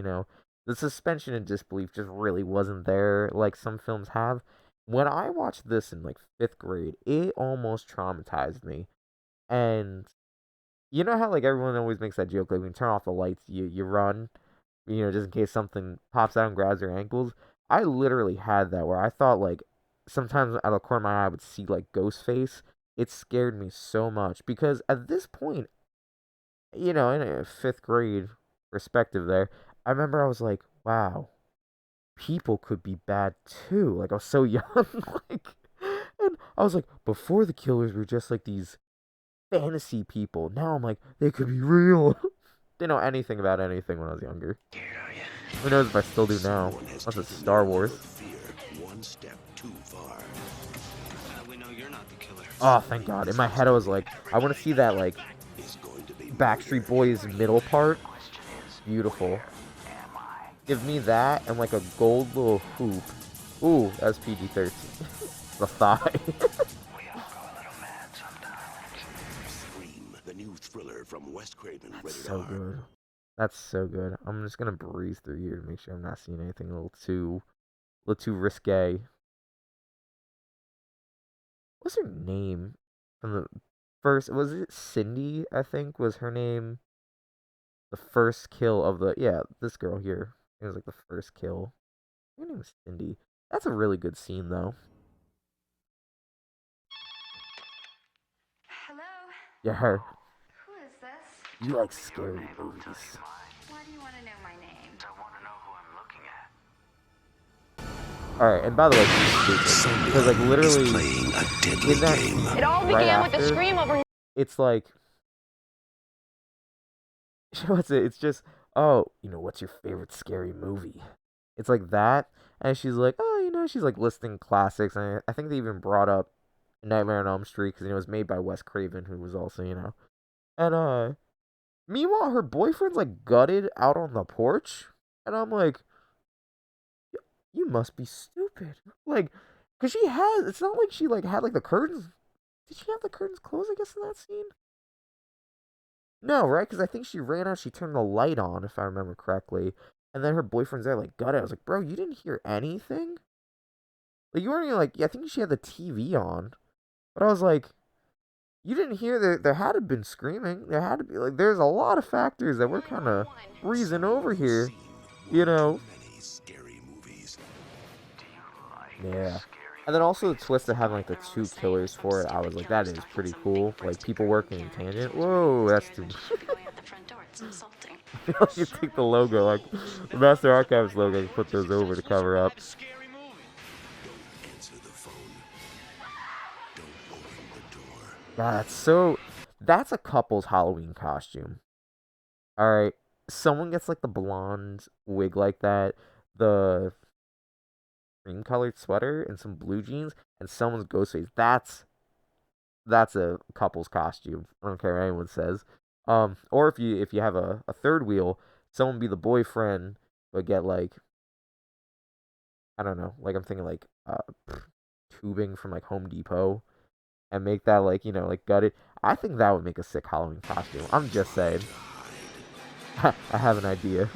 the suspension of disbelief just really wasn't there like some films have. When I watched this in like 5th grade, it almost traumatized me. And you know how like everyone always makes that joke, like when you turn off the lights, you run, just in case something pops out and grabs your ankles. I literally had that where I thought like sometimes out of the corner of my eye I would see like Ghostface. It scared me so much because at this point, in a 5th grade perspective there, I remember I was like, wow, people could be bad too. Like I was so young, like, and I was like, before the killers were just like these fantasy people. Now I'm like, they could be real. Didn't know anything about anything when I was younger. Who knows if I still do now? Unless it's Star Wars. One step too far. Oh, thank God. In my head, I was like, I want to see that, like, Backstreet Boys middle part. Beautiful. Give me that and like a gold little hoop. Ooh, that's PG-13. The thigh. Scream, the new thriller from Wes Craven. That's so good. That's so good. I'm just gonna breeze through here to make sure I'm not seeing anything a little too risque. What's her name from the first? Was it Cindy? I think was her name. The first kill of this girl here. It was like the first kill. Her name was Cindy. That's a really good scene though. Hello? Yeah, her. Who is this? You like scary movies. Why do you want to know my name? I want to know who I'm looking at. Alright, and by the way, she's stupid. Because like literally in that It all began with a scream over. It's like it's just, oh, what's your favorite scary movie? It's like that, and she's like, oh, she's like listing classics, and I think they even brought up Nightmare on Elm Street because it was made by Wes Craven, who was also, and meanwhile her boyfriend's like gutted out on the porch, and I'm like, you must be stupid, like, because it's not like she like had like the curtains. Did she have the curtains closed, I guess, in that scene? No, right? Because I think she ran out, she turned the light on, if I remember correctly. And then her boyfriend's there, like, gutted. I was like, bro, you didn't hear anything? Like, you weren't even like, yeah, I think she had the TV on. But I was like, you didn't hear there had to have been screaming. There had to be, like, there's a lot of factors that we're kind of breezing over here. Yeah. And then also the twist of having like the two killers for it, I was like, that is pretty cool. Like people working in tangent. Whoa, that's too much. You take the logo, like the Master Archivist logo, and put those over to cover up. That's a couple's Halloween costume. Alright. Someone gets like the blonde wig like that, the cream colored sweater and some blue jeans, and someone's ghost face. That's a couple's costume. I don't care what anyone says. Or if you have a third wheel, someone be the boyfriend but get like, I don't know, like I'm thinking like tubing from like Home Depot and make that like, like gutted. I think that would make a sick Halloween costume. I'm just saying. I have an idea.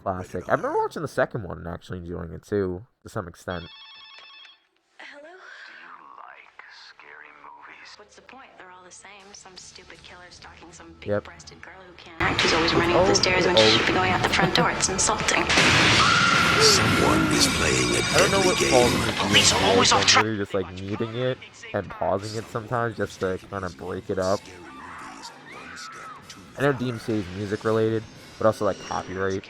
Classic. I remember watching the second one and actually enjoying it too, to some extent. Hello? Do you like scary movies? What's the point? They're all the same. Some stupid killer stalking some big-breasted girl who can't act. He's always running up the stairs when she should be going out the front door. It's insulting. Someone is playing a deadly game. Police are always off track. Literally just like muting it and pausing it sometimes just to kind of break it up. I know DMC is music related, but also like copyright.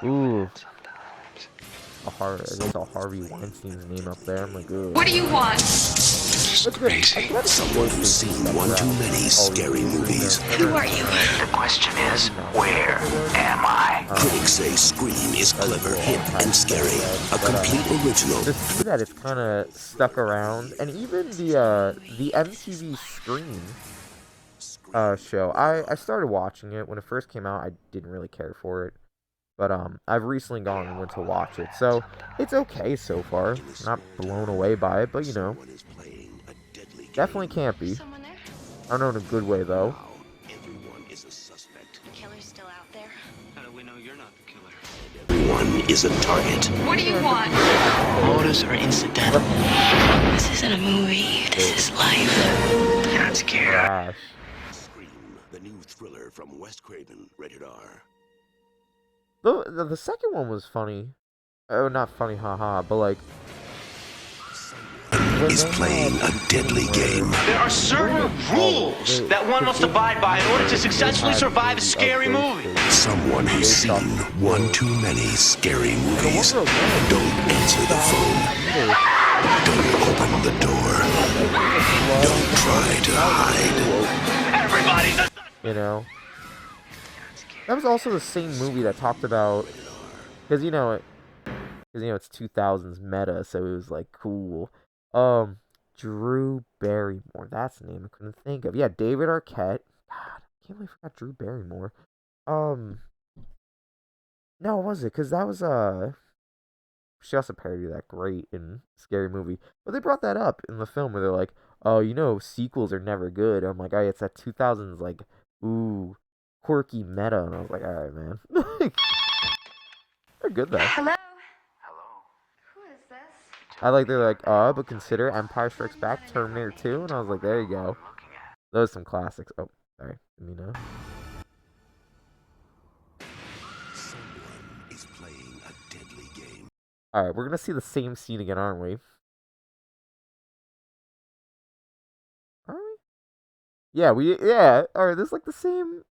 Ooh. There's a Harvey Weinstein's name up there. I'm like, ooh. What do you want? It's crazy. Someone who's seen one too many scary movies. Who are you? The question is, where am I? Critics say Scream is clever, hip, and scary. A complete original. To see that it's kind of stuck around, and even the MTV Scream show. I started watching it when it first came out. I didn't really care for it. But I've recently gone and went to watch it, so it's okay so far. Not blown away by it, but definitely campy. I don't know, in a good way though. Everyone is a suspect. The killer's still out there. How do we know you're not the killer? Everyone is a target. What do you want? Motives are incidental. This isn't a movie. This is life. I'm not scared. Gosh. Scream, the new thriller from Wes Craven, rated R. The second one was funny. Oh, not funny, haha, but like... is playing a deadly game. There are certain rules that one must abide by in order to successfully survive a scary movie. Someone who's seen one too many scary movies. Don't answer the phone. Don't open the door. Don't try to hide. Everybody's a... That was also the same movie that talked about, because it's 2000s meta, so it was like cool. Um, Drew Barrymore. That's the name I couldn't think of. Yeah, David Arquette. God, I can't believe I forgot Drew Barrymore. Um, no, was it? Because that was she also parodied that great in Scary Movie. But they brought that up in the film where they're like, "Oh, sequels are never good." I'm like, "Oh, it's that 2000s like, ooh, quirky meta," and I was like, "All right, man." They're good though. Hello? They're like, but consider Empire Strikes Back, Terminator 2, and I was like, there you go. Those are some classics. Oh, sorry, you know. Someone is playing a deadly game. All right, we're gonna see the same scene again, aren't we? Are we? Yeah. All right, there's like the same.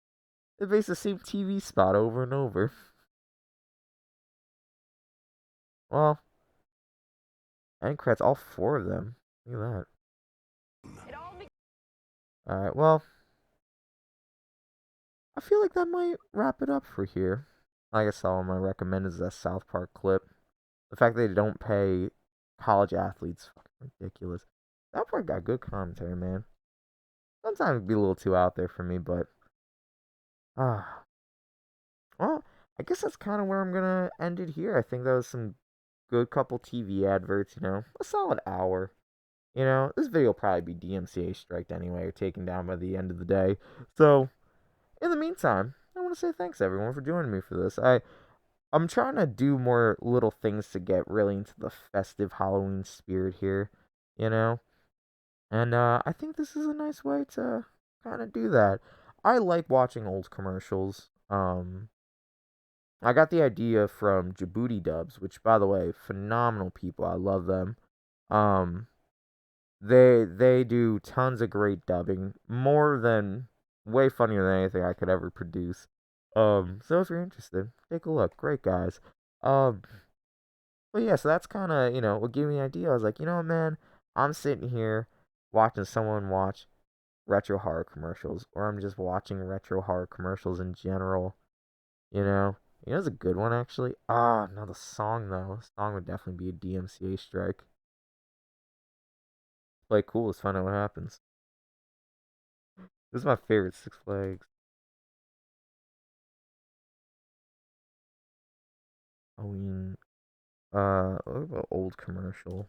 It makes the same TV spot over and over. Well, and credits, all four of them. Look at that. All right, well, I feel like that might wrap it up for here. Like I saw, my recommend is that South Park clip. The fact that they don't pay college athletes, fucking ridiculous. South Park got good commentary, man. Sometimes it'd be a little too out there for me, but ah, well, I guess that's kind of where I'm gonna end it here. I think that was some good couple TV adverts. A solid hour. This video will probably be DMCA striked anyway, or taken down by the end of the day. So, in the meantime, I want to say thanks everyone for joining me for this. I'm trying to do more little things to get really into the festive Halloween spirit here, you know? And I think this is a nice way to kind of do that. I like watching old commercials. I got the idea from Djibouti Dubs, which by the way, phenomenal people. I love them. Um they do tons of great dubbing, more than way funnier than anything I could ever produce. So if you're interested, take a look. Great guys. Um But yeah, so that's kind of, what gave me an idea. I was like, you know what, man? I'm sitting here watching someone watch retro horror commercials, or I'm just watching retro horror commercials in general, you know? It's a good one, actually. Ah, no, the song, though. The song would definitely be a DMCA strike. Play cool, let's find out what happens. This is my favorite Six Flags. Halloween. What about old commercial?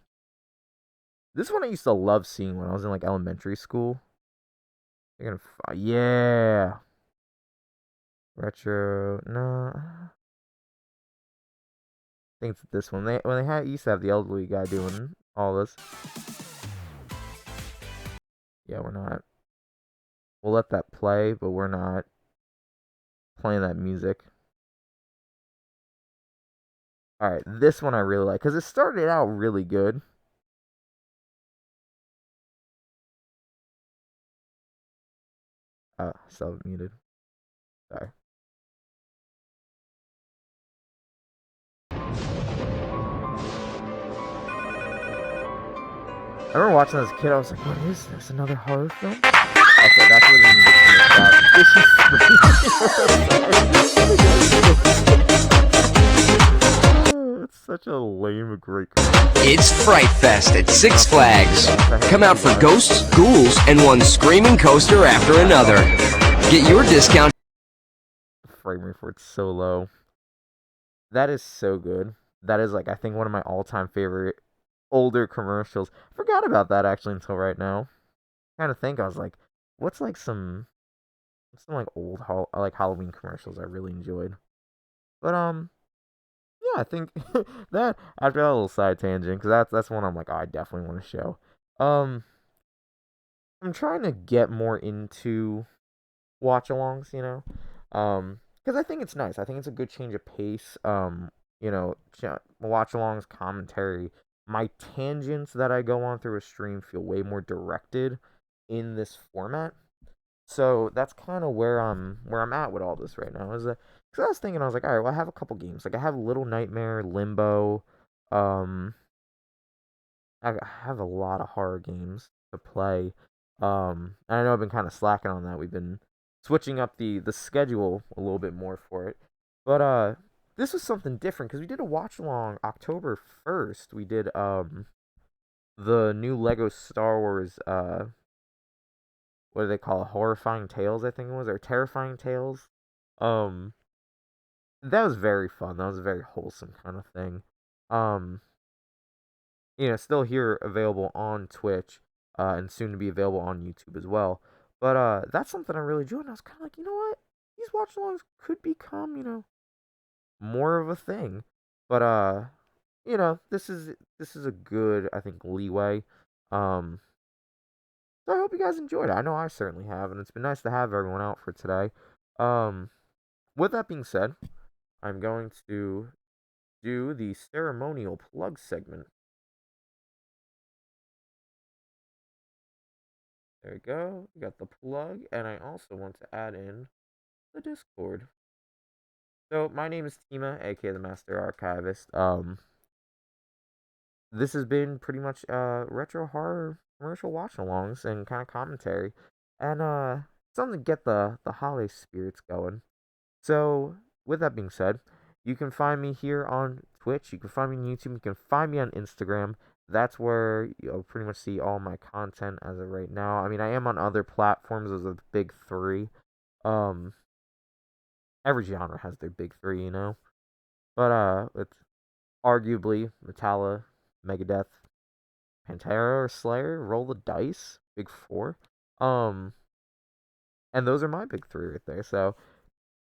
This one I used to love seeing when I was in like elementary school. Yeah. Retro. No. I think it's this one. When they used to have the elderly guy doing all this. Yeah, we're not. We'll let that play, but we're not playing that music. All right, this one I really like because it started out really good. Self muted. Sorry. I remember watching this as a kid. I was like, "What is this? Another horror film?" Okay, that's where the music comes. It's such a lame, great. It's Fright Fest at Six Flags. Come out for ghosts, ghouls, and one screaming coaster after another. Get your discount. Frame rate for it's so low. That is so good. That is like I think one of my all-time favorite older commercials. I forgot about that actually until right now. Trying to think, I was like, what's some like old like Halloween commercials I really enjoyed. But yeah, I think that after that little side tangent, because that's one I'm like, oh, I definitely want to show. Um, I'm trying to get more into watch-alongs, because I think it's nice. I think it's a good change of pace. Watch-alongs, commentary. My tangents that I go on through a stream feel way more directed in this format. So that's kind of where I'm at with all this right now. Because I was thinking, I was like, all right, well, I have a couple games. Like I have Little Nightmare, Limbo. Um, I have a lot of horror games to play. And I know I've been kind of slacking on that. We've been switching up the schedule a little bit more for it. But this was something different because we did a watch along October 1st. We did the new Lego Star Wars what do they call it? Horrifying Tales, I think it was, or Terrifying Tales. Um that was very fun. That was a very wholesome kind of thing. Um still here available on Twitch, and soon to be available on YouTube as well. But that's something I really enjoyed. And I was kind of like, you know what? These watch alongs could become, more of a thing. But this is a good, I think, leeway. Um, so I hope you guys enjoyed it. I know I certainly have, and it's been nice to have everyone out for today. Um, with that being said, I'm going to do the ceremonial plug segment. There we go. We got the plug, and I also want to add in the Discord. So my name is Tima, aka the Master Archivist. This has been pretty much retro horror commercial watch-alongs and kind of commentary, and something to get the holiday spirits going. So with that being said, you can find me here on Twitch. You can find me on YouTube. You can find me on Instagram. That's where you'll pretty much see all my content as of right now. I mean, I am on other platforms as a big three. Um, every genre has their big three. But it's arguably Metallica, Megadeth, Pantera, or Slayer. Roll the dice, big four. Um, and those are my big three right there. So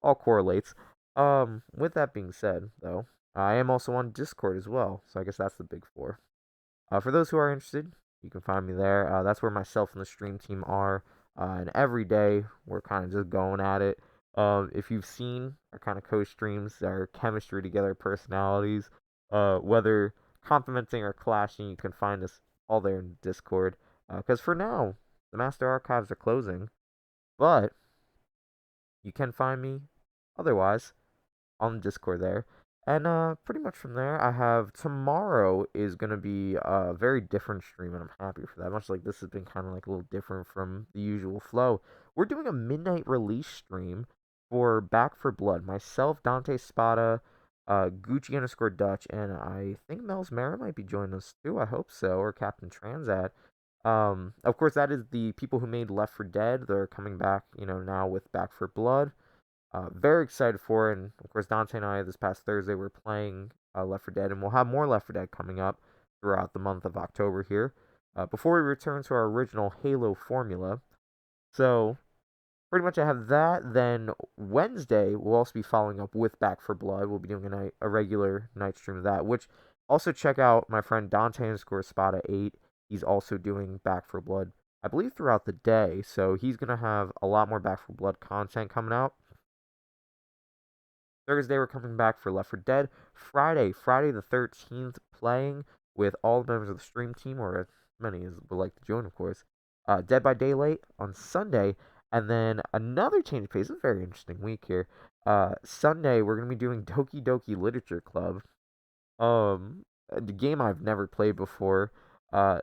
all correlates. With that being said, though, I am also on Discord as well. So I guess that's the big four. For those who are interested, you can find me there. That's where myself and the stream team are. And every day we're kind of just going at it. If you've seen our kind of co-streams, our chemistry together, personalities, whether complementing or clashing, you can find us all there in Discord. Because for now, the Master Archives are closing, but you can find me otherwise on Discord there. And pretty much from there, I have tomorrow is gonna be a very different stream, and I'm happy for that. Much like this has been kind of like a little different from the usual flow. We're doing a midnight release stream for Back for Blood. Myself, Dante Spada, Gucci underscore Dutch, and I think Mel's Mara might be joining us too. I hope so, or Captain Transat. Of course, that is the people who made Left 4 Dead. They're coming back, now with Back for Blood. Very excited for it. And of course, Dante and I this past Thursday were playing Left 4 Dead, and we'll have more Left 4 Dead coming up throughout the month of October here. Before we return to our original Halo formula. So pretty much I have that. Then Wednesday we'll also be following up with Back for Blood. We'll be doing a regular night stream of that. Which also check out my friend Dante underscore Spada 8. He's also doing Back for Blood, I believe, throughout the day. So he's gonna have a lot more Back for Blood content coming out. Thursday, we're coming back for Left 4 Dead. Friday the 13th, playing with all the members of the stream team, or as many as would like to join, of course. Dead by Daylight on Sunday. And then another change of pace. It's a very interesting week here. Sunday, we're going to be doing Doki Doki Literature Club. The game I've never played before.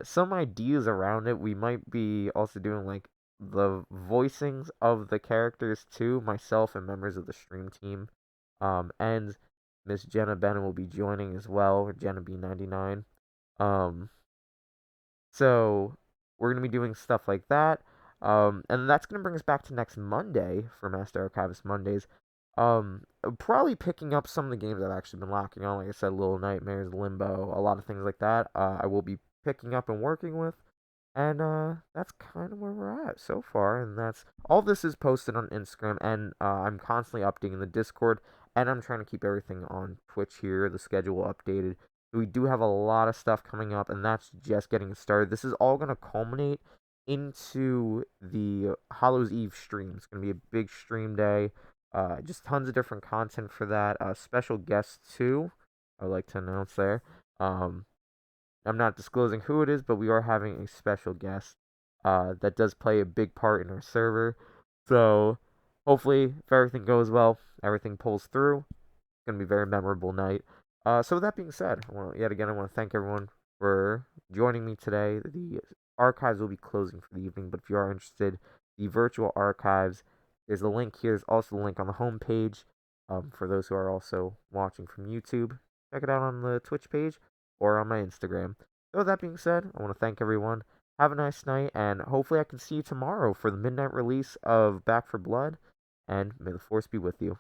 Some ideas around it. We might be also doing like the voicings of the characters too, myself and members of the stream team. And Miss Jenna Bennett will be joining as well, Jenna B99. So we're gonna be doing stuff like that. And that's gonna bring us back to next Monday for Master Archivist Mondays. Probably picking up some of the games I've actually been locking on, like I said, Little Nightmares, Limbo, a lot of things like that. I will be picking up and working with. And that's kind of where we're at so far. And that's all. This is posted on Instagram, and I'm constantly updating the Discord, and I'm trying to keep everything on Twitch here, the schedule updated. We do have a lot of stuff coming up, and that's just getting started. This is all going to culminate into the Hallows Eve stream. It's going to be a big stream day. Just tons of different content for that. Special guests too, I'd like to announce there. I'm not disclosing who it is, but we are having a special guest that does play a big part in our server. So hopefully, if everything goes well, everything pulls through. It's gonna be a very memorable night. So with that being said, I want to thank everyone for joining me today. The archives will be closing for the evening, but if you are interested, the virtual archives there's a link here. There's also the link on the homepage. For those who are also watching from YouTube, check it out on the Twitch page or on my Instagram. So with that being said, I want to thank everyone. Have a nice night, and hopefully I can see you tomorrow for the midnight release of Back for Blood, and may the Force be with you.